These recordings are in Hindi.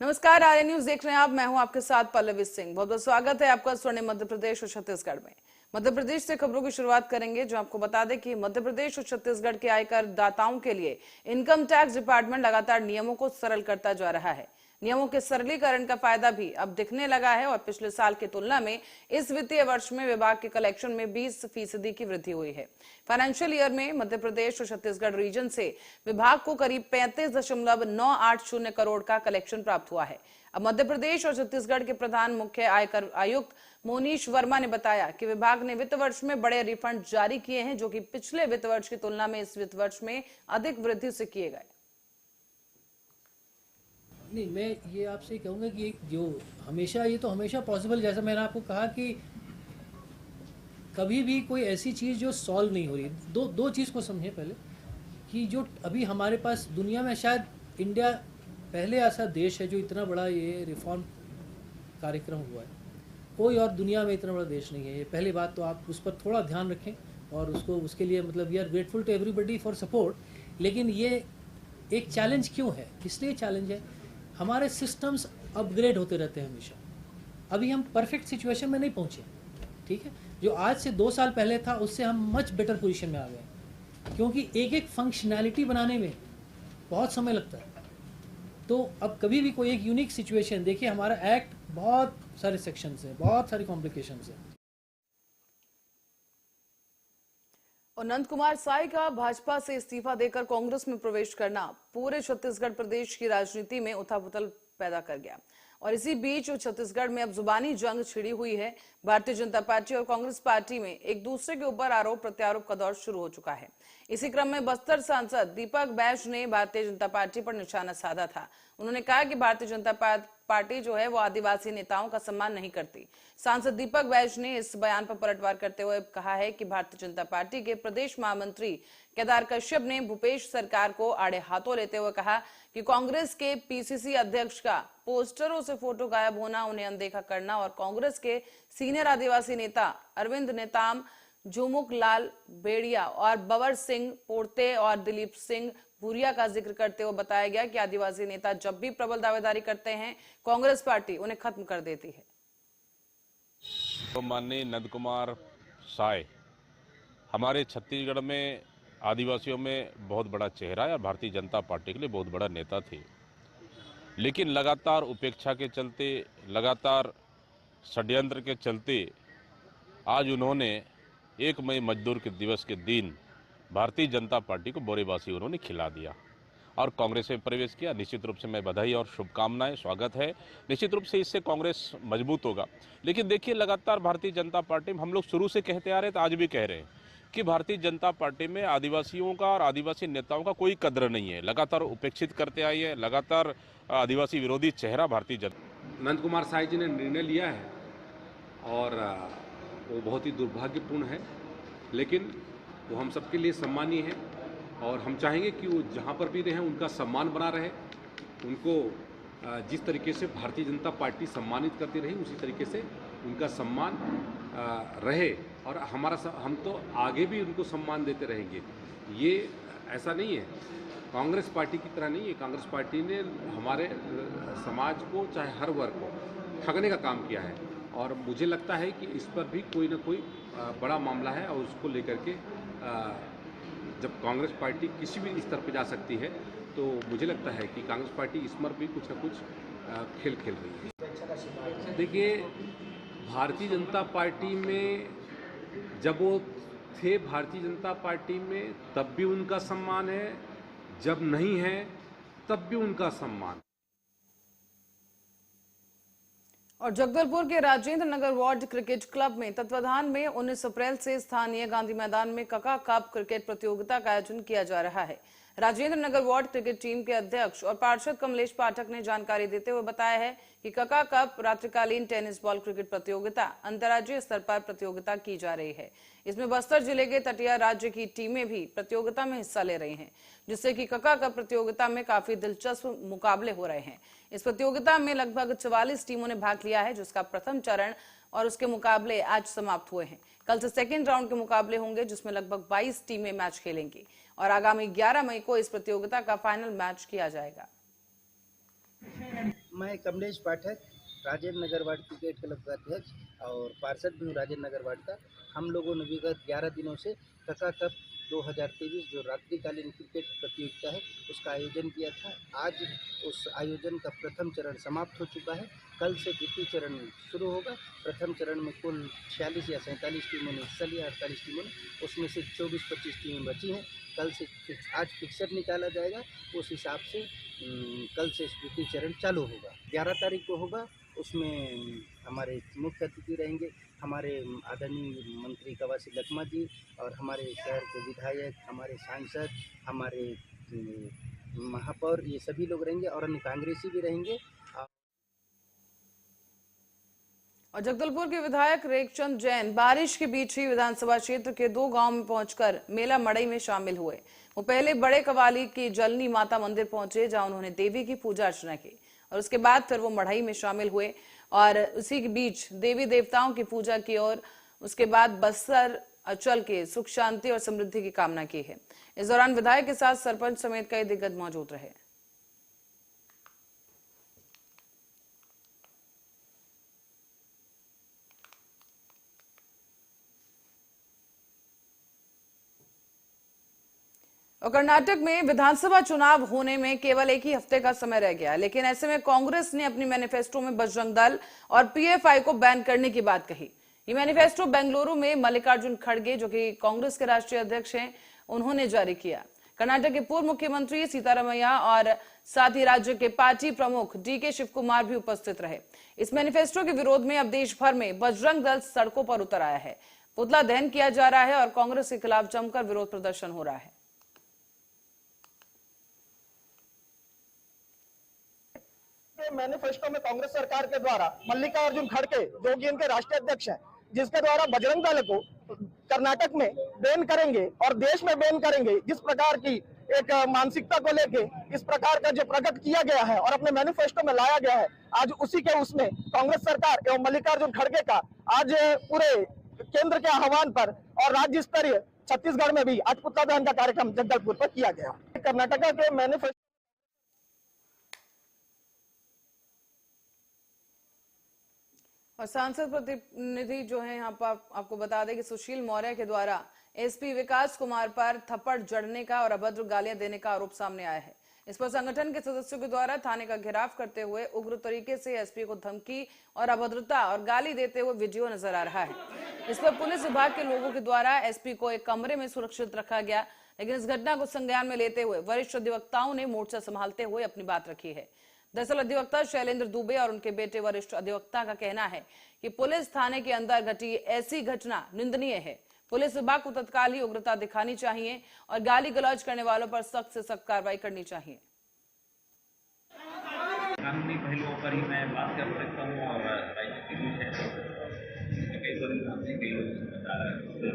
नमस्कार, आर्य न्यूज देख रहे हैं आप। मैं हूं आपके साथ पल्लवी सिंह। बहुत बहुत स्वागत है आपका स्वर्णिम मध्य प्रदेश और छत्तीसगढ़ में। मध्य प्रदेश से खबरों की शुरुआत करेंगे, जो आपको बता दें कि मध्य प्रदेश और छत्तीसगढ़ के आयकर दाताओं के लिए इनकम टैक्स डिपार्टमेंट लगातार नियमों को सरल करता जा रहा है। नियमों के सरलीकरण का फायदा भी अब दिखने लगा है और पिछले साल की तुलना में इस वित्तीय वर्ष में विभाग के कलेक्शन में 20% की वृद्धि हुई है। फाइनेंशियल ईयर में मध्य प्रदेश और छत्तीसगढ़ रीजन से विभाग को करीब 35.980 करोड़ का कलेक्शन प्राप्त हुआ है। अब मध्य प्रदेश और छत्तीसगढ़ के प्रधान मुख्य आयकर आयुक्त मोनीश वर्मा ने बताया कि विभाग ने वित्त वर्ष में बड़े रिफंड जारी किए हैं, जो कि पिछले वित्त वर्ष की तुलना में इस वित्त वर्ष में अधिक वृद्धि से किए गए। नहीं, मैं ये आपसे कहूँगा कि जो ये तो हमेशा पॉसिबल, जैसा मैंने आपको कहा कि कभी भी कोई ऐसी चीज़ जो सॉल्व नहीं हो रही। दो चीज़ को समझें पहले कि जो अभी हमारे पास दुनिया में शायद इंडिया पहले ऐसा देश है जो इतना बड़ा ये रिफॉर्म कार्यक्रम हुआ है। कोई और दुनिया में इतना बड़ा देश नहीं है। ये पहली बात, तो आप उस पर थोड़ा ध्यान रखें और उसके लिए मतलब we are grateful to everybody for support. लेकिन ये एक चैलेंज क्यों है? इसलिए चैलेंज है, हमारे सिस्टम्स अपग्रेड होते रहते हैं हमेशा। अभी हम परफेक्ट सिचुएशन में नहीं पहुँचे, ठीक है। जो आज से 2 साल पहले था उससे हम मच बेटर पोजीशन में आ गए, क्योंकि एक फंक्शनैलिटी बनाने में बहुत समय लगता है। तो अब कभी भी कोई एक यूनिक सिचुएशन देखिए, हमारा एक्ट बहुत सारे सेक्शंस हैं, बहुत सारी कॉम्प्लिकेशंस हैं। और नंद कुमार साय का भाजपा से इस्तीफा देकर कांग्रेस में प्रवेश करना पूरे छत्तीसगढ़ प्रदेश की राजनीति में उथल-पुथल पैदा कर गया। और इसी बीच छत्तीसगढ़ में अब जुबानी जंग छिड़ी हुई है। भारतीय जनता पार्टी और कांग्रेस पार्टी में एक दूसरे के ऊपर आरोप प्रत्यारोप का दौर शुरू हो चुका है। इसी क्रम में बस्तर सांसद दीपक बैज ने भारतीय जनता पार्टी पर निशाना साधा था। उन्होंने कहा कि भारतीय जनता पार्टी जो है वो आदिवासी नेताओं का सम्मान नहीं करती। सांसद दीपक बैज ने इस बयान पर पलटवार करते हुए कहा है कि भारतीय जनता पार्टी के प्रदेश महामंत्री केदार कश्यप ने भूपेश सरकार को आड़े हाथों लेते हुए कहा कि कांग्रेस के पीसीसी अध्यक्ष का पोस्टरों से फोटो गायब होना, उन्हें अनदेखा करना और कांग्रेस के सीनियर आदिवासी नेता अरविंद नेताम, झुमुक लाल बेड़िया और बवर सिंह पोर्ते और दिलीप सिंह भूरिया का जिक्र करते हुए बताया गया कि आदिवासी नेता जब भी प्रबल दावेदारी करते हैं, कांग्रेस पार्टी उन्हें खत्म कर देती है। तो माननीय नंद कुमार साय हमारे छत्तीसगढ़ में आदिवासियों में बहुत बड़ा चेहरा है और भारतीय जनता पार्टी के लिए बहुत बड़ा नेता थे। लेकिन लगातार उपेक्षा के चलते, लगातार षड्यंत्र के चलते आज उन्होंने 1 मई मजदूर के दिवस के दिन भारतीय जनता पार्टी को बोरेबासी उन्होंने खिला दिया और कांग्रेस में प्रवेश किया। निश्चित रूप से मैं बधाई और शुभकामनाएं, स्वागत है। निश्चित रूप से इससे कांग्रेस मजबूत होगा। लेकिन देखिए, लगातार भारतीय जनता पार्टी में हम लोग शुरू से कहते आ रहे थे, आज भी कह रहे हैं कि भारतीय जनता पार्टी में आदिवासियों का और आदिवासी नेताओं का कोई कद्र नहीं है। लगातार उपेक्षित करते आई है, लगातार आदिवासी विरोधी चेहरा भारतीय जनता। नंद कुमार साय जी ने निर्णय लिया है और वो बहुत ही दुर्भाग्यपूर्ण है, लेकिन वो हम सबके लिए सम्मानीय है और हम चाहेंगे कि वो जहाँ पर भी रहें उनका सम्मान बना रहे। उनको जिस तरीके से भारतीय जनता पार्टी सम्मानित करती रही, उसी तरीके से उनका सम्मान रहे और हम तो आगे भी उनको सम्मान देते रहेंगे। ये ऐसा नहीं है, कांग्रेस पार्टी की तरह नहीं है। कांग्रेस पार्टी ने हमारे समाज को, चाहे हर वर्ग को ठगने का काम किया है और मुझे लगता है कि इस पर भी कोई ना कोई बड़ा मामला है और उसको लेकर के जब कांग्रेस पार्टी किसी भी स्तर पर जा सकती है, तो मुझे लगता है कि कांग्रेस पार्टी इस पर भी कुछ ना कुछ खेल खेल रही है। देखिए, भारतीय जनता पार्टी में जब वो थे भारतीय जनता पार्टी में तब भी उनका सम्मान है, जब नहीं है तब भी उनका सम्मान। और जगदलपुर के Rajendra Nagar ward cricket club में तत्वाधान में 19 अप्रैल से स्थानीय गांधी मैदान में कका कप क्रिकेट प्रतियोगिता का आयोजन किया जा रहा है। Rajendra Nagar ward cricket team के अध्यक्ष और पार्षद कमलेश पाठक ने जानकारी देते हुए बताया है कि कका कप रात्रिकालीन टेनिस बॉल क्रिकेट प्रतियोगिता अंतर्राज्यीय स्तर पर प्रतियोगिता की जा रही है। इसमें बस्तर जिले के तटीय राज्य की टीमें भी प्रतियोगिता में हिस्सा ले रही हैं, जिससे कि कका कप प्रतियोगिता में काफी दिलचस्प मुकाबले हो रहे हैं। इस प्रतियोगिता में लगभग 44 टीमों ने भाग लिया है, जिसका प्रथम चरण और उसके मुकाबले आज समाप्त हुए हैं। कल से सेकेंड राउंड के मुकाबले होंगे, जिसमें लगभग 22 टीमें मैच खेलेंगी और आगामी 11 मई को इस प्रतियोगिता का फाइनल मैच किया जाएगा। मैं कमलेश पाठक, Rajendra Nagar ward cricket club का अध्यक्ष और पार्षद भी हूँ राजेंद्र नगर वार्ड का। हम लोगों ने विगत 11 दिनों से कका कप 2023 जो रात्रिकालीन क्रिकेट प्रतियोगिता है उसका आयोजन किया था। आज उस आयोजन का प्रथम चरण समाप्त हो चुका है। कल से द्वितीय चरण शुरू होगा। प्रथम चरण में कुल 46 या 47 टीमों ने हिस्सा लिया, 48 टीमों ने, उसमें से 24-25 टीमें बची हैं। कल से आज फिक्सर निकाला जाएगा, उस हिसाब से कल से द्वितीय चरण चालू होगा। 11 तारीख को होगा। उसमें हमारे मुख्य अतिथि रहेंगे हमारे आदरणीय मंत्री कवासी लखमा जी और हमारे शहर के विधायक, हमारे सांसद, हमारे महापौर, ये सभी लोग रहेंगे और अन्य कांग्रेसी भी रहेंगे। और जगदलपुर के विधायक रेखचंद जैन बारिश के बीच ही विधानसभा क्षेत्र के 2 गांव में पहुंचकर मेला मड़ई में शामिल हुए। वो पहले बड़े कवाली की जलनी माता मंदिर पहुंचे, जहां उन्होंने देवी की पूजा अर्चना की और उसके बाद फिर वो मढ़ई में शामिल हुए और उसी के बीच देवी देवताओं की पूजा की और उसके बाद बस्तर अंचल के सुख शांति और समृद्धि की कामना की है। इस दौरान विधायक के साथ सरपंच समेत कई दिग्गज मौजूद रहे। और कर्नाटक में विधानसभा चुनाव होने में केवल एक ही हफ्ते का समय रह गया, लेकिन ऐसे में कांग्रेस ने अपनी मैनिफेस्टो में बजरंग दल और पीएफआई को बैन करने की बात कही। ये मैनिफेस्टो बेंगलुरु में मल्लिकार्जुन खड़गे, जो कि कांग्रेस के राष्ट्रीय अध्यक्ष हैं, उन्होंने जारी किया। कर्नाटक के पूर्व मुख्यमंत्री सीतारामैया और साथ ही राज्य के पार्टी प्रमुख डीके शिव कुमार भी उपस्थित रहे। इस मैनिफेस्टो के विरोध में अब देश भर में बजरंग दल सड़कों पर उतर आया है। पुतला दहन किया जा रहा है और कांग्रेस के खिलाफ जमकर विरोध प्रदर्शन हो रहा है। मैनिफेस्टो में कांग्रेस सरकार के द्वारा मल्लिकार्जुन खड़गे, जो कि इनके राष्ट्रीय अध्यक्ष हैं, जिसके द्वारा बजरंग दल को कर्नाटक में बैन करेंगे और देश में बैन करेंगे, जिस प्रकार की एक मानसिकता को लेके इस प्रकार का जो प्रकट किया गया है और अपने मैनिफेस्टो में लाया गया है, आज उसी के उसमें कांग्रेस सरकार एवं मल्लिकार्जुन खड़गे का आज पूरे केंद्र के आह्वान पर और राज्य स्तरीय छत्तीसगढ़ में भी आज पुतला दहन का कार्यक्रम जगदलपुर पर किया गया। कर्नाटक के मैनिफेस्टो और सांसद प्रतिनिधि जो है यहाँ पर आपको बता दें कि सुशील मौर्य के द्वारा एसपी विकास कुमार पर थप्पड़ जड़ने का और अभद्र गालियां देने का आरोप सामने आया है। इस पर संगठन के सदस्यों के द्वारा थाने का घेराव करते हुए उग्र तरीके से एसपी को धमकी और अभद्रता और गाली देते हुए वीडियो नजर आ रहा है। इस पर पुलिस विभाग के लोगों के द्वारा एसपी को एक कमरे में सुरक्षित रखा गया, लेकिन इस घटना को संज्ञान में लेते हुए वरिष्ठ अधिवक्ताओं ने मोर्चा संभालते हुए अपनी बात रखी है। दरअसल अधिवक्ता शैलेंद्र दुबे और उनके बेटे वरिष्ठ अधिवक्ता का कहना है कि पुलिस थाने के अंदर घटी ऐसी घटना निंदनीय है। पुलिस विभाग को तत्काल ही उग्रता दिखानी चाहिए और गाली गलौज करने वालों पर सख्त से सख्त कार्रवाई करनी चाहिए। कानूनी पहलुओं पर ही मैं बात कर सकता हूँ और राजनीतिक विषय कई लोग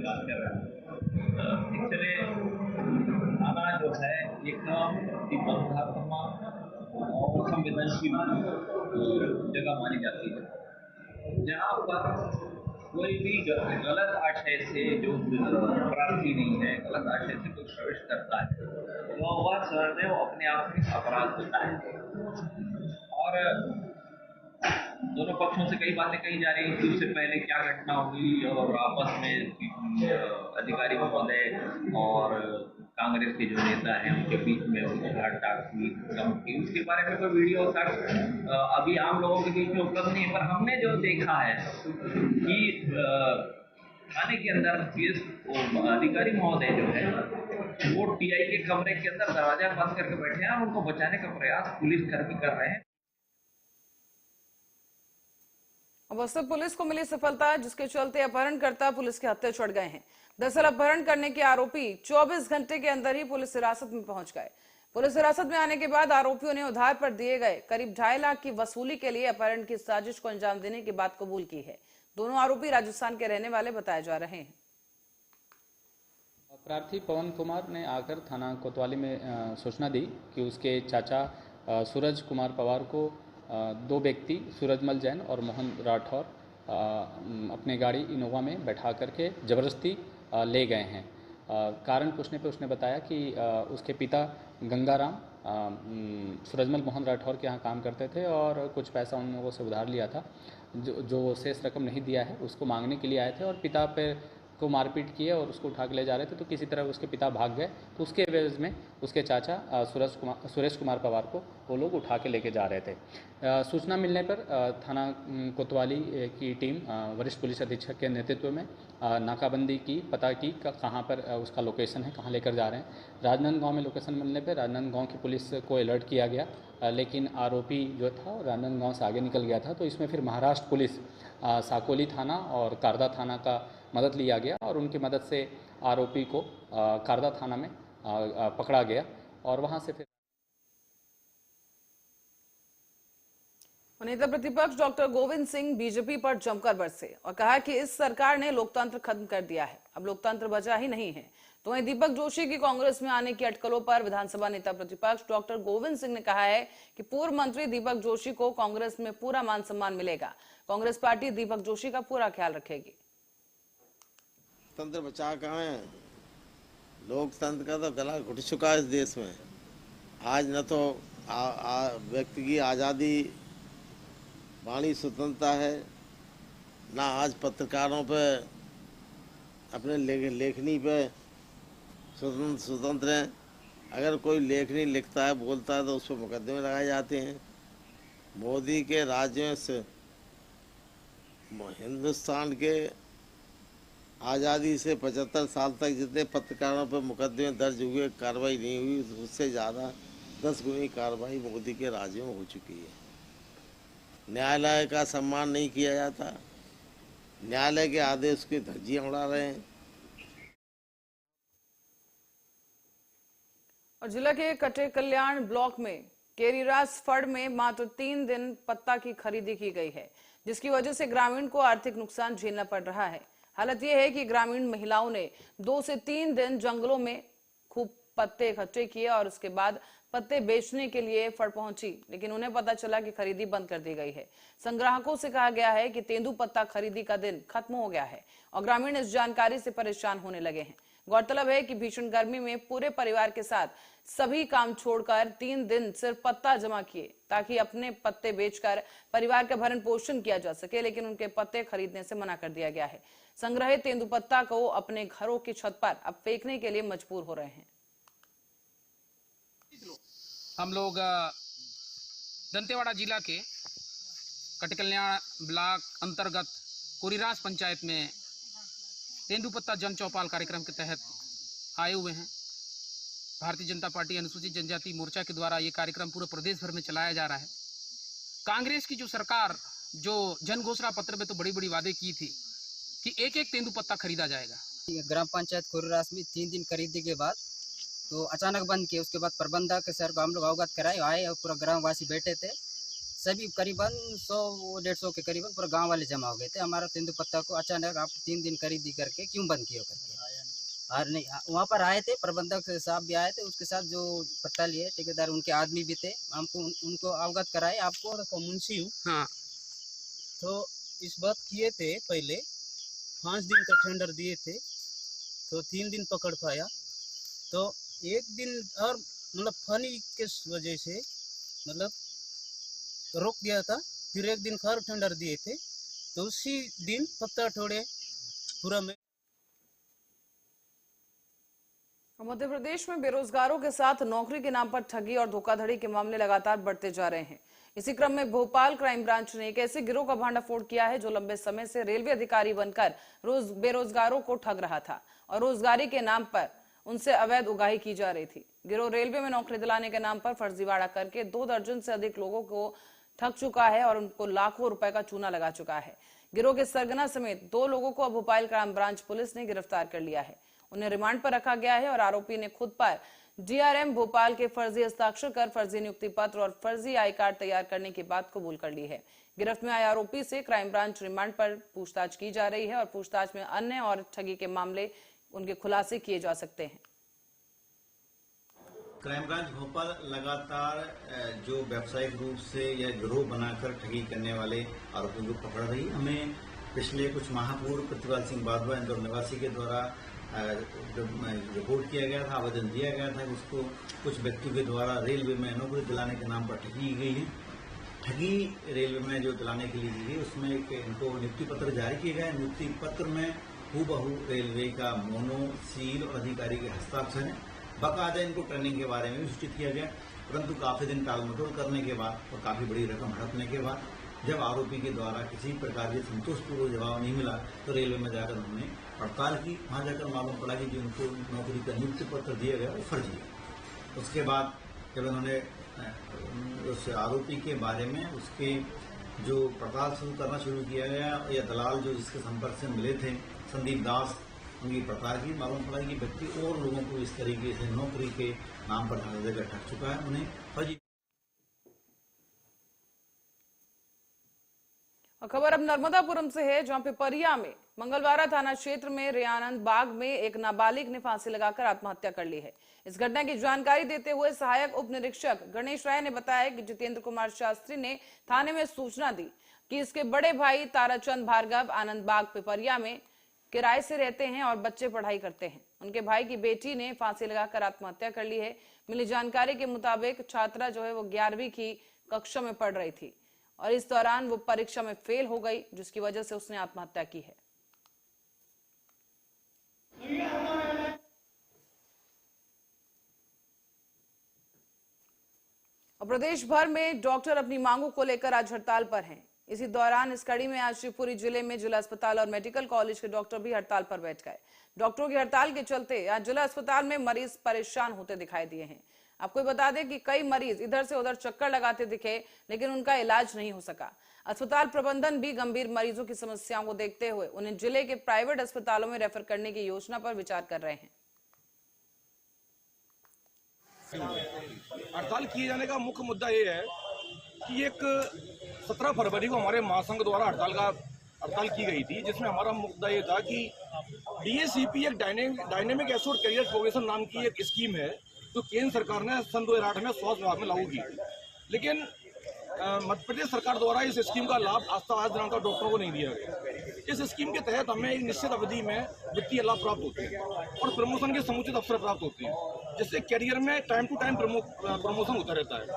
बात कर रहा हूँ। एक्चुअली थाना जो है एक बंधात्मा और संवेदनशील जगह मानी जाती है, जहाँ पर कोई भी गलत आशय से जो अपराधी नहीं है, गलत आशय से कोई प्रवेश करता है तो वह सदैव अपने आप में अपराध होता है। और दोनों पक्षों से कई बातें कही जा रही थी, उससे पहले क्या घटना हुई और आपस में अधिकारी महोदय और कांग्रेस के जो नेता हैं उनके बीच में झाड़टाक हुई, उसके बारे में कोई वीडियो तक अभी आम लोगों के बीच में उपलब्ध नहीं है। पर हमने जो देखा है कि थाने के अंदर अधिकारी महोदय जो है वो टीआई के कमरे के अंदर दरवाजा बंद करके बैठे हैं और उनको बचाने का प्रयास पुलिसकर्मी कर रहे हैं। बस्तर पुलिस को मिली सफलता, जिसके चलते अपहरणकर्ता पुलिस के हत्थे चढ़ गए हैं। दरअसल अपहरण करने के आरोपी 24 घंटे के अंदर ही पुलिस हिरासत में पहुंच गए। पुलिस हिरासत में आने के बाद आरोपियों ने उधार पर दिए गए करीब 2.5 लाख की वसूली के लिए अपहरण की साजिश को अंजाम देने की बात कबूल की है। दोनों आरोपी राजस्थान के रहने वाले बताए जा रहे हैं। प्रार्थी पवन कुमार ने आकर थाना कोतवाली में सूचना दी कि उसके चाचा सूरज कुमार पवार को 2 व्यक्ति सूरजमल जैन और मोहन राठौर अपने गाड़ी इनोवा में बैठा करके ज़बरदस्ती ले गए हैं। कारण पूछने पे उसने बताया कि उसके पिता गंगाराम सूरजमल मोहन राठौर के यहाँ काम करते थे और कुछ पैसा उन लोगों से उधार लिया था, जो शेष रकम नहीं दिया है उसको मांगने के लिए आए थे और पिता पे को मारपीट किए और उसको उठा के ले जा रहे थे। तो किसी तरह उसके पिता भाग गए, तो उसके एवज में उसके चाचा सुरेश कुमार पवार को वो लोग उठा के लेके जा रहे थे। सूचना मिलने पर थाना कोतवाली की टीम वरिष्ठ पुलिस अधीक्षक के नेतृत्व में नाकाबंदी की, पता की कहाँ पर उसका लोकेशन है, कहाँ लेकर जा रहे हैं। राजनांदगांव में लोकेशन मिलने पर राजनांदगांव की पुलिस को अलर्ट किया गया, लेकिन आरोपी जो था राजनांदगांव से आगे निकल गया था। तो इसमें फिर महाराष्ट्र पुलिस, साकोली थाना और कारदा थाना का मदद लिया गया और उनकी मदद से आरोपी को कारदा थाना में पकड़ा गया और वहां से फिर नेता प्रतिपक्ष डॉक्टर गोविंद सिंह बीजेपी पर जमकर बरसे और कहा कि इस सरकार ने लोकतंत्र खत्म कर दिया है, अब लोकतंत्र बचा ही नहीं है। तो वहीं दीपक जोशी की कांग्रेस में आने की अटकलों पर विधानसभा नेता प्रतिपक्ष डॉक्टर गोविंद सिंह ने कहा है कि पूर्व मंत्री दीपक जोशी को कांग्रेस में पूरा मान सम्मान मिलेगा। कांग्रेस पार्टी दीपक जोशी का पूरा ख्याल रखेगी। तंत्र बचा कहाँ है? लोकतंत्र का तो गला घुट चुका है इस देश में। आज न तो व्यक्ति की आज़ादी, वाणी स्वतंत्रता है, ना आज पत्रकारों पे अपने लेखनी पे स्वतंत्र हैं। अगर कोई लेखनी लिखता है, बोलता है तो उस पर मुकदमे लगाए जाते हैं। मोदी के राज्य से हिंदुस्तान के आज़ादी से 75 साल तक जितने पत्रकारों पर मुकदमे दर्ज हुए, कार्रवाई नहीं हुई, उससे ज़्यादा 10 गुनी कार्रवाई मोदी के राज्यों में हो चुकी है। न्यायालय का सम्मान नहीं किया जाता, न्यायालय के आदेश की धज्जियां उड़ा रहे हैं। और जिला के कटे कल्याण ब्लॉक में केरीरास फड़ में मात्र 3 दिन पत्ता की खरीदी की गई है, जिसकी वजह से ग्रामीण को आर्थिक नुकसान झेलना पड़ रहा है। हालत यह है कि ग्रामीण महिलाओं ने 2 से 3 दिन जंगलों में खूब पत्ते इकट्ठे किए और उसके बाद पत्ते बेचने के लिए फड़ पहुंची, लेकिन उन्हें पता चला कि खरीदी बंद कर दी गई है। संग्राहकों से कहा गया है कि तेंदुपत्ता खरीदी का दिन खत्म हो गया है और ग्रामीण इस जानकारी से परेशान होने लगे हैं। गौरतलब है कि भीषण गर्मी में पूरे परिवार के साथ सभी काम छोड़कर 3 दिन सिर्फ पत्ता जमा किए ताकि अपने पत्ते बेचकर परिवार का भरण पोषण किया जा सके, लेकिन उनके पत्ते खरीदने से मना कर दिया गया है। संग्रहित तेंदुपत्ता को अपने घरों की छत पर अब फेंकने के लिए मजबूर हो रहे हैं। हम लोग दंतेवाड़ा जिला के कटकल्याण ब्लॉक अंतर्गत कोरीरास पंचायत में तेंदुपत्ता जन चौपाल कार्यक्रम के तहत आए हुए हैं। भारतीय जनता पार्टी अनुसूचित जनजाति मोर्चा के द्वारा ये कार्यक्रम पूरे प्रदेश भर में चलाया जा रहा है। कांग्रेस की जो सरकार जो जन घोषणा पत्र में तो बड़ी बड़ी वादे की थी कि एक एक तेंदुपत्ता खरीदा जाएगा। ग्राम पंचायत कोरीरास में 3 दिन खरीदने के बाद तो अचानक बंद किए। उसके बाद प्रबंधक सर को हम लोग अवगत कराए, आए और पूरा ग्रामवासी बैठे थे। सभी करीबन 100-150 के करीबन पूरा गांव वाले जमा हो गए थे। हमारा तेंदुपत्ता को अचानक आप 3 दिन खरीदी करके क्यों बंद किए करके। और नहीं, वहाँ पर आए थे, प्रबंधक साहब भी आए थे, उसके साथ जो पत्ता लिए ठेकेदार उनके आदमी भी थे, हमको उनको अवगत कराए। आपको मुंशी हूँ। हाँ, तो इस बात किए थे, पहले 5 दिन का टेंडर दिए थे तो 3 दिन पकड़ पाया, तो 1 दिन और मतलब पानी के वजह से मतलब रोक दिया था। फिर 1 दिन और टेंडर दिए थे तो उसी दिन पत्ता तोड़े पूरा में। मध्य प्रदेश में बेरोजगारों के साथ नौकरी के नाम पर ठगी और धोखाधड़ी के मामले लगातार बढ़ते जा रहे हैं। इसी क्रम में भोपाल क्राइम ब्रांच ने एक ऐसे गिरोह का भांडाफोड़ किया है जो लंबे समय से रेलवे अधिकारी बनकर बेरोजगारों को ठग रहा था और रोजगारी के नाम पर उनसे अवैध उगाही की जा रही थी। गिरोह रेलवे में नौकरी दिलाने के नाम पर फर्जीवाड़ा करके 2 दर्जन से अधिक लोगों को ठग चुका है और उनको लाखों रुपए का चूना लगा चुका है। गिरोह के सरगना समेत 2 लोगों को भोपाल क्राइम ब्रांच पुलिस ने गिरफ्तार कर लिया है। उन्हें रिमांड पर रखा गया है और आरोपी ने खुद पर डीआरएम भोपाल के फर्जी हस्ताक्षर कर फर्जी नियुक्ति पत्र और फर्जी आई कार्ड तैयार करने की बात कबूल कर ली है। गिरफ्त में आए आरोपी से क्राइम ब्रांच रिमांड पर पूछताछ की जा रही है और पूछताछ में अन्य और ठगी के मामले उनके खुलासे किए जा सकते हैं। क्राइम ब्रांच भोपाल लगातार जो व्यावसायिक रूप से यह गिरोह बनाकर ठगी करने वाले आरोपियों को पकड़ रही। हमें पिछले कुछ माह पूर्व प्रतिपाल सिंह बादवा इंदौर निवासी के द्वारा रिपोर्ट किया गया था, आवेदन दिया गया था, उसको कुछ व्यक्तियों के द्वारा रेलवे में नौकरी दिलाने के नाम पर ठगी की गई है। ठगी रेलवे में जो दिलाने के लिए की गई उसमें इनको नियुक्ति पत्र जारी किए गए। नियुक्ति पत्र में हूबहू रेलवे का मोनो, सील और अधिकारी के हस्ताक्षर है। बाकायदा इनको ट्रेनिंग के बारे में भी सूचित किया गया, परंतु काफी दिन टालमटोल करने के बाद और काफी बड़ी रकम हड़पने के बाद जब आरोपी के द्वारा किसी प्रकार के संतोषपूर्वक जवाब नहीं मिला तो रेलवे में जाकर उन्होंने हड़ताल की। वहां जाकर मालूम पड़ा कि जो उनको नौकरी का नियुक्ति पत्र दिया गया वो फर्जी है। उसके बाद जब उन्होंने उस आरोपी के बारे में उसके जो पड़ताल शुरू करना शुरू किया गया या दलाल जो जिसके संपर्क से मिले थे संदीप दास, उनकी पड़ताल की, मालूम पड़ा कि व्यक्ति और लोगों को इस तरीके से नौकरी के नाम पर धन देकर ठग चुका है, उन्हें फर्जी। और खबर अब नर्मदापुरम से है, जहां पिपरिया में मंगलवारा थाना क्षेत्र में रेयानंद बाग में एक नाबालिग ने फांसी लगाकर आत्महत्या कर ली है। इस घटना की जानकारी देते हुए सहायक उप निरीक्षक गणेश राय ने बताया कि जितेंद्र कुमार शास्त्री ने थाने में सूचना दी कि इसके बड़े भाई ताराचंद भार्गव आनंद बाग पिपरिया में किराए से रहते हैं और बच्चे पढ़ाई करते हैं। उनके भाई की बेटी ने फांसी लगाकर आत्महत्या कर ली है। मिली जानकारी के मुताबिक छात्रा जो है वो 11वीं की कक्षा में पढ़ रही थी और इस दौरान वो परीक्षा में फेल हो गई, जिसकी वजह से उसने आत्महत्या की है। और प्रदेश भर में डॉक्टर अपनी मांगों को लेकर आज हड़ताल पर हैं। इसी दौरान इस कड़ी में आज शिवपुरी जिले में जिला अस्पताल और मेडिकल कॉलेज के डॉक्टर भी हड़ताल पर बैठ गए। डॉक्टरों की हड़ताल के चलते आज जिला अस्पताल में मरीज परेशान होते दिखाई दिए हैं। आपको बता दें कि कई मरीज इधर से उधर चक्कर लगाते दिखे, लेकिन उनका इलाज नहीं हो सका। अस्पताल प्रबंधन भी गंभीर मरीजों की समस्याओं को देखते हुए उन्हें जिले के प्राइवेट अस्पतालों में रेफर करने की योजना पर विचार कर रहे हैं। हड़ताल किए जाने का मुख्य मुद्दा ये है कि एक 17 फरवरी को हमारे महासंघ द्वारा हड़ताल की गई थी, जिसमें हमारा मुद्दा ये था कि DACP एक डायनेमिक एश्योर्ड करियर प्रोग्रेशन नाम की एक स्कीम है जो केंद्र सरकार ने सन 2008 में स्वास्थ्य विभाग में लागू की, लेकिन मध्य प्रदेश सरकार द्वारा इस स्कीम का लाभ आज दिनांक डॉक्टरों को नहीं दिया गया। इस स्कीम के तहत हमें एक निश्चित अवधि में वित्तीय लाभ प्राप्त होते हैं और प्रमोशन के समुचित अवसर प्राप्त होते हैं, जिससे करियर में टाइम टू टाइम प्रमोशन होता रहता है।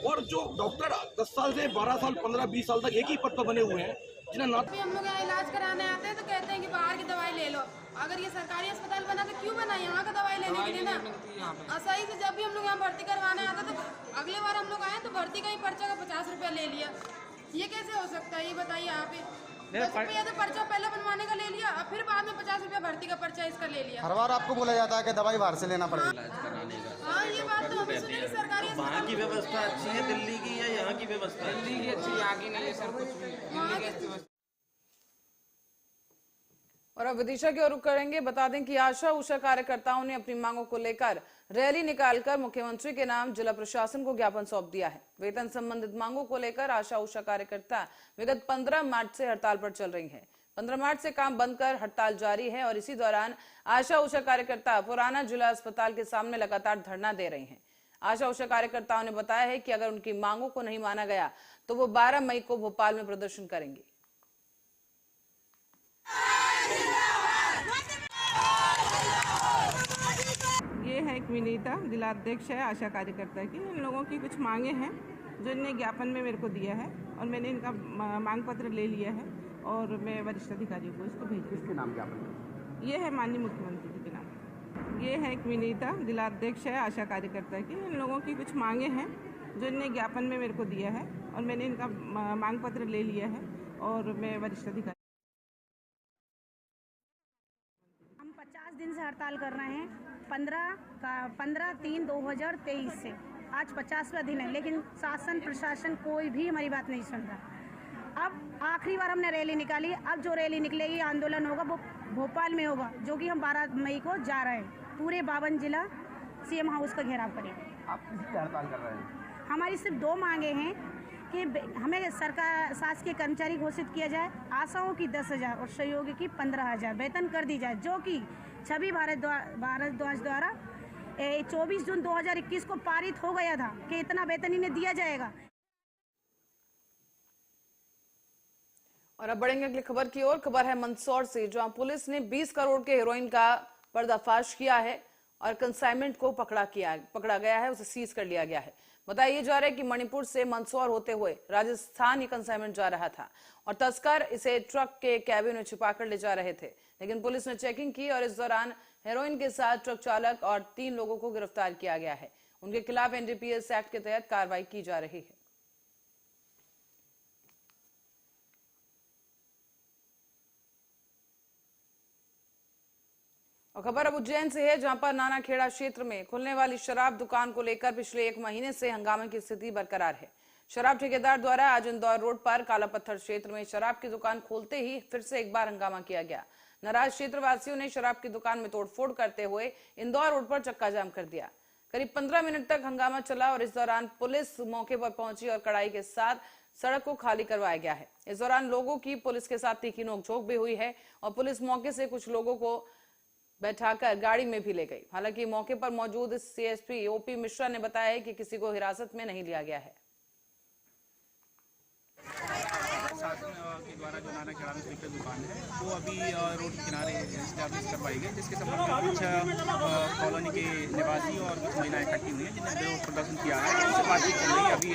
और जो डॉक्टर 10 साल से 12 साल 15-20 साल तक एक ही पद पर बने हुए हैं, जिन्हें ना हम लोग यहाँ इलाज कराने आते हैं तो कहते हैं कि बाहर की दवाई ले लो। अगर ये सरकारी अस्पताल बना तो क्यों बना, यहाँ का दवाई लेने के लिए ना। सही से जब भी हम लोग यहाँ भर्ती करवाने आते तो अगले बार हम लोग आए तो भर्ती का ही पर्चा का 50 रुपया ले लिया। ये कैसे हो सकता है, ये बताइए आप। 10 रुपया तो पर्चा पहले बनवाने का ले लिया और फिर बाद में 50 रुपया भर्ती का पर्चा इसका ले लिया। हर बार आपको बोला जाता है कि दवाई बाहर से लेना पड़ेगा। हाँ, ये बात तो हमें सुनी सरकारी वहाँ की व्यवस्था अच्छी है दिल्ली की या यहाँ की व्यवस्था? दिल्ली की अच्छी, यहाँ की नहीं है सर कुछ भी। और अब विदिशा की ओर रुख करेंगे। बता दें कि आशा उषा कार्यकर्ताओं ने अपनी मांगों को लेकर रैली निकालकर मुख्यमंत्री के नाम जिला प्रशासन को ज्ञापन सौंप दिया है। वेतन संबंधित मांगों को लेकर आशा उषा कार्यकर्ता विगत 15 मार्च से हड़ताल पर चल रही हैं। 15 मार्च से काम बंद कर हड़ताल जारी है और इसी दौरान आशा उषा कार्यकर्ता पुराना जिला अस्पताल के सामने लगातार धरना दे रही हैं। आशा उषा कार्यकर्ताओं ने बताया है कि अगर उनकी मांगों को नहीं माना गया तो वो 12 मई को भोपाल में प्रदर्शन करेंगे। ये है एक विनीता, जिला अध्यक्ष है आशा कार्यकर्ता की। इन लोगों की कुछ मांगे हैं जो इनने ज्ञापन में मेरे को दिया है और मैंने इनका मांग पत्र ले लिया है और मैं वरिष्ठ अधिकारियों को इसको भेज। किसके नाम ज्ञापन? ये है माननीय मुख्यमंत्री जी के नाम। ये है एक विनीता, जिला अध्यक्ष है आशा कार्यकर्ता की। इन लोगों की कुछ मांगे हैं जो इनने ज्ञापन में मेरे को दिया है और मैंने इनका मांग पत्र ले लिया है और मैं वरिष्ठ अधिकारी। हम 50 दिन से हड़ताल कर रहे हैं, 15/3/2023 से आज 50वां दिन है, लेकिन शासन प्रशासन कोई भी हमारी बात नहीं सुन रहा। अब आखिरी बार हमने रैली निकाली, अब जो रैली निकलेगी आंदोलन होगा वो भोपाल में होगा, जो कि हम 12 मई को जा रहे हैं। पूरे 52 जिला CM हाउस का घेराव करेंगे। आप किसकी हड़ताल कर रहे हैं? हमारी सिर्फ 2 मांगे हैं कि हमें सरकार शासकीय कर्मचारी घोषित किया जाए, आशाओं की 10,000 और सहयोगी की 15,000 वेतन कर दी जाए, जो कि छवि भारद्वाज द्वारा 24 जून 2021 को पारित हो गया था कि इतना वेतन इन्हें दिया जाएगा। और अब बढ़ेंगे अगली खबर की ओर। खबर है मंदसौर से, जहां पुलिस ने 20 करोड़ के हेरोइन का पर्दाफाश किया है और कंसाइनमेंट को पकड़ा गया है, उसे सीज कर लिया गया है। बताया जा रहा है कि मणिपुर से मंदसौर होते हुए राजस्थान ये कंसाइनमेंट जा रहा था और तस्कर इसे ट्रक के कैबिन में छिपाकर ले जा रहे थे, लेकिन पुलिस ने चेकिंग की और इस दौरान हेरोइन के साथ ट्रक चालक और 3 लोगों को गिरफ्तार किया गया है। उनके खिलाफ एनडीपीएस एक्ट के तहत कार्रवाई की जा रही है। और खबर अब उज्जैन से है, जहां पर नानाखेड़ा क्षेत्र में खुलने वाली शराब दुकान को लेकर पिछले 1 महीने से हंगामे की स्थिति बरकरार है। शराब ठेकेदार द्वारा आज इंदौर रोड पर काला पत्थर क्षेत्र में शराब की दुकान खोलते ही फिर से एक बार हंगामा किया गया। नाराज क्षेत्रवासियों ने शराब की दुकान में तोड़फोड़ करते हुए इंदौर रोड पर चक्का जाम कर दिया। करीब 15 मिनट तक हंगामा चला और इस दौरान पुलिस मौके पर पहुंची और कड़ाई के साथ सड़क को खाली करवाया गया है। इस दौरान लोगों की पुलिस के साथ तीखी नोकझोंक भी हुई है और पुलिस मौके से कुछ लोगों को बैठाकर गाड़ी में भी ले गई। हालांकि मौके पर मौजूद सीएसपी ओपी मिश्रा ने बताया है कि किसी को हिरासत में नहीं लिया गया है। शासन के द्वारा जो नानाखेड़ा में स्पीकर दुकान है वो अभी रोड के किनारे एस्टैब्लिश करवाई गई, जिसके संबंध में कुछ कॉलोनी के निवासी और कुछ महिलाएं इकट्ठी हुई हैं जिन्होंने विरोध प्रदर्शन किया है। उनसे बातचीत चल रही है। अभी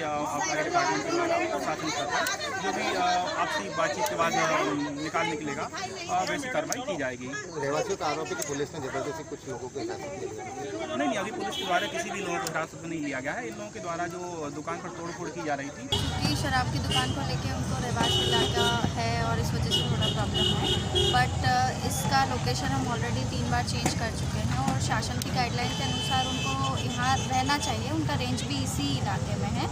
फायर डिपार्टमेंट के द्वारा प्रशासन करता है, जो भी आपसी बातचीत के बाद निकाल निकलेगा वैसी कार्रवाई की जाएगी। रहवासियों का आरोप है कि पुलिस ने जबरदस्ती कुछ लोगों को हिरासत में नहीं, अभी पुलिस के द्वारा किसी भी लोगों को हिरासत में नहीं लिया गया है। इन लोगों के द्वारा जो दुकान पर तोड़फोड़ की जा रही थी, क्योंकि शराब की दुकान को लेके उनको रहवासी इलाका है और इस वजह से थोड़ा प्रॉब्लम है, बट इसका लोकेशन हम ऑलरेडी 3 बार चेंज कर चुके हैं और शासन की गाइडलाइन के अनुसार उनको यहाँ रहना चाहिए। उनका रेंज भी इसी इलाके में है,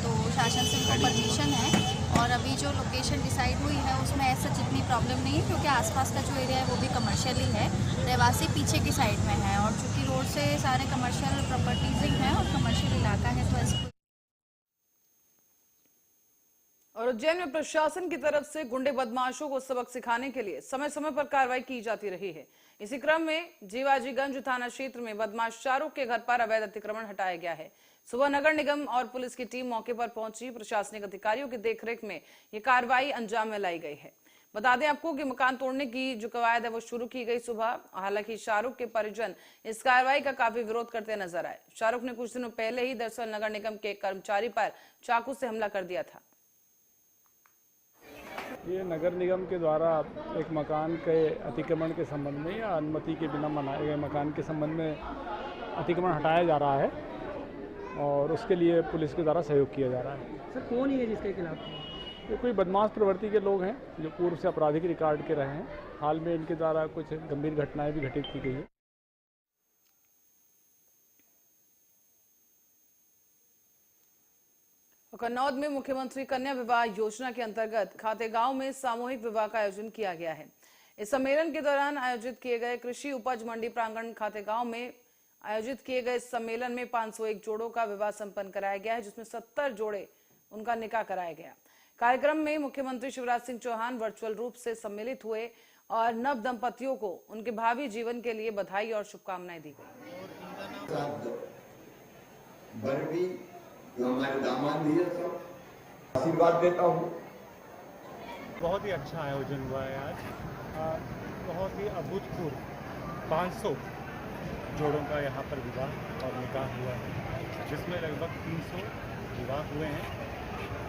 तो शासन से उनको परमिशन है और अभी जो लोकेशन डिसाइड हुई है उसमें ऐसा जितनी प्रॉब्लम नहीं है, क्योंकि आसपास का जो एरिया है वो भी कमर्शियल ही है। रहवासी पीछे की साइड में है और चूँकि रोड से सारे कमर्शियल प्रॉपर्टीज ही हैं और कमर्शियल इलाका है, तो ऐसे। और उज्जैन में प्रशासन की तरफ से गुंडे बदमाशों को सबक सिखाने के लिए समय समय पर कार्रवाई की जाती रही है। इसी क्रम में जीवाजीगंज थाना क्षेत्र में बदमाश शाहरुख के घर पर अवैध अतिक्रमण हटाया गया है। सुबह नगर निगम और पुलिस की टीम मौके पर पहुंची। प्रशासनिक अधिकारियों की देखरेख में ये कार्रवाई अंजाम में लाई गई है। बता दें आपको कि मकान तोड़ने की जो कवायद है वो शुरू की गई सुबह। हालांकि शाहरुख के परिजन इस कार्रवाई का काफी विरोध करते नजर आए। शाहरुख ने कुछ दिनों पहले ही दरअसल नगर निगम के एक कर्मचारी पर चाकू से हमला कर दिया था। ये नगर निगम के द्वारा एक मकान के अतिक्रमण के संबंध में या अनुमति के बिना बनाए गए मकान के संबंध में अतिक्रमण हटाया जा रहा है और उसके लिए पुलिस के द्वारा सहयोग किया जा रहा है। सर कौन है जिसके खिलाफ? ये कोई बदमाश प्रवृत्ति के लोग हैं जो पूर्व से आपराधिक रिकॉर्ड के रहे हैं। हाल में इनके द्वारा कुछ गंभीर घटनाएं भी घटित की गई है। कन्नौज में मुख्यमंत्री कन्या विवाह योजना के अंतर्गत खातेगांव में सामूहिक विवाह का आयोजन किया गया है। इस सम्मेलन के दौरान आयोजित किए गए कृषि उपज मंडी प्रांगण खातेगांव में आयोजित किए गए सम्मेलन में 501 जोड़ों का विवाह संपन्न कराया गया है, जिसमें 70 जोड़े उनका निकाह कराया गया। कार्यक्रम में मुख्यमंत्री शिवराज सिंह चौहान वर्चुअल रूप से सम्मिलित हुए और नव दंपतियों को उनके भावी जीवन के लिए बधाई और शुभकामनाएं दी गई। जो हमारे दामाद भी है, सब आशीर्वाद देता हूँ। बहुत ही अच्छा आयोजन हुआ है आज। बहुत ही अभूतपूर्व 500 जोड़ों का यहाँ पर विवाह और निकाह हुआ है, जिसमें लगभग 300 विवाह हुए हैं।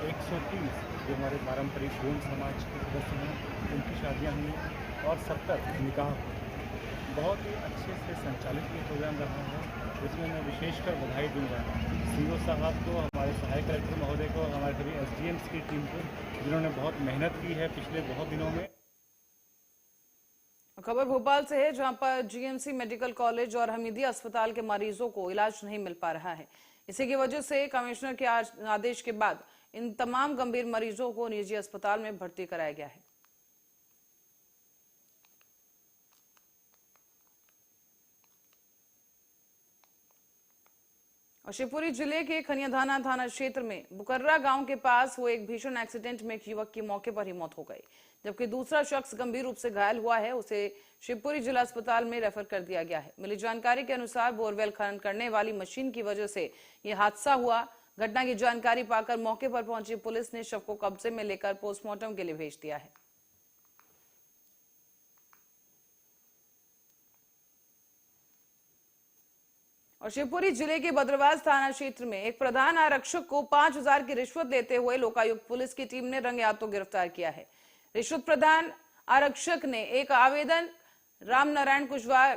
130 जो हमारे पारंपरिक गोंड समाज के सदस्य हैं उनकी शादियाँ हुई और 70 निकाह हुए। बहुत ही अच्छे से संचालित ये प्रोग्राम रहा है, इसमें मैं विशेषकर बधाई दूंगा सीओ साहब को, हमारे सहायक कलेक्टर महोदय को, हमारे सभी एसडीएम्स की टीम को, जिन्होंने बहुत मेहनत की है पिछले बहुत दिनों में। खबर भोपाल से है, जहां पर जीएमसी मेडिकल कॉलेज और हमीदिया अस्पताल के मरीजों को इलाज नहीं मिल पा रहा है। इसी की वजह से कमिश्नर के आदेश के बाद इन तमाम गंभीर मरीजों को निजी अस्पताल में भर्ती कराया गया है। और शिवपुरी जिले के खनियाधाना थाना क्षेत्र में बुकर्रा गांव के पास हुए एक भीषण एक्सीडेंट में एक युवक की मौके पर ही मौत हो गई, जबकि दूसरा शख्स गंभीर रूप से घायल हुआ है। उसे शिवपुरी जिला अस्पताल में रेफर कर दिया गया है। मिली जानकारी के अनुसार बोरवेल खनन करने वाली मशीन की वजह से यह हादसा हुआ। घटना की जानकारी पाकर मौके पर पहुंची पुलिस ने शव को कब्जे में लेकर पोस्टमार्टम के लिए भेज दिया है। और शिवपुरी जिले के बद्रवास थाना क्षेत्र में एक प्रधान आरक्षक को 5,000 की रिश्वत देते हुए लोकायुक्त पुलिस की टीम ने रंगे हाथों गिरफ्तार किया है। रिश्वत प्रधान आरक्षक ने एक आवेदन रामनारायण कुशवाहा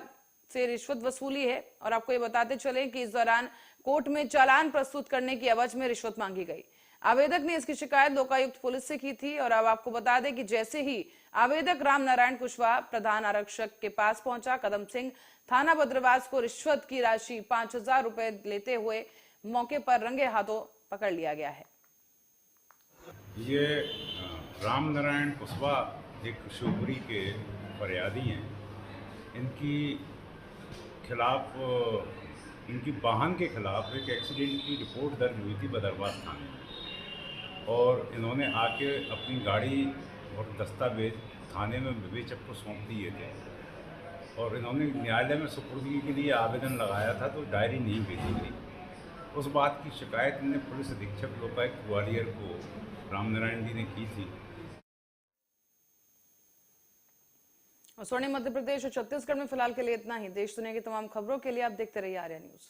से रिश्वत वसूली है और आपको ये बताते चले कि इस दौरान कोर्ट में चालान प्रस्तुत करने की एवज में रिश्वत मांगी गई। आवेदक ने इसकी शिकायत लोकायुक्त पुलिस से की थी और अब आपको बता दें कि जैसे ही आवेदक रामनारायण कुशवाहा प्रधान आरक्षक के पास पहुंचा, कदम सिंह थाना बद्रवास को रिश्वत की राशि 5,000 रुपए लेते हुए मौके पर रंगे हाथों पकड़ लिया गया है। ये रामनारायण कुशवाहा एक शिवपुरी के फरियादी हैं। इनकी खिलाफ इनकी वाहन के खिलाफ एक एक्सीडेंट की रिपोर्ट दर्ज हुई थी बद्रवास थाने में और इन्होंने आके अपनी गाड़ी और दस्तावेज थाने में विवेचक को सौंप दिए थे और इन्होंने न्यायालय में सुपुर्दगी के लिए आवेदन लगाया था तो डायरी नहीं भेजी गई। उस बात की शिकायत इन्हें पुलिस अधीक्षक लोकायुक्त ग्वालियर को रामनारायण जी ने की थी। और स्वर्णिम मध्य प्रदेश और छत्तीसगढ़ में फिलहाल के लिए इतना ही। देश दुनिया की तमाम खबरों के लिए आप देखते रहिए आर्या न्यूज।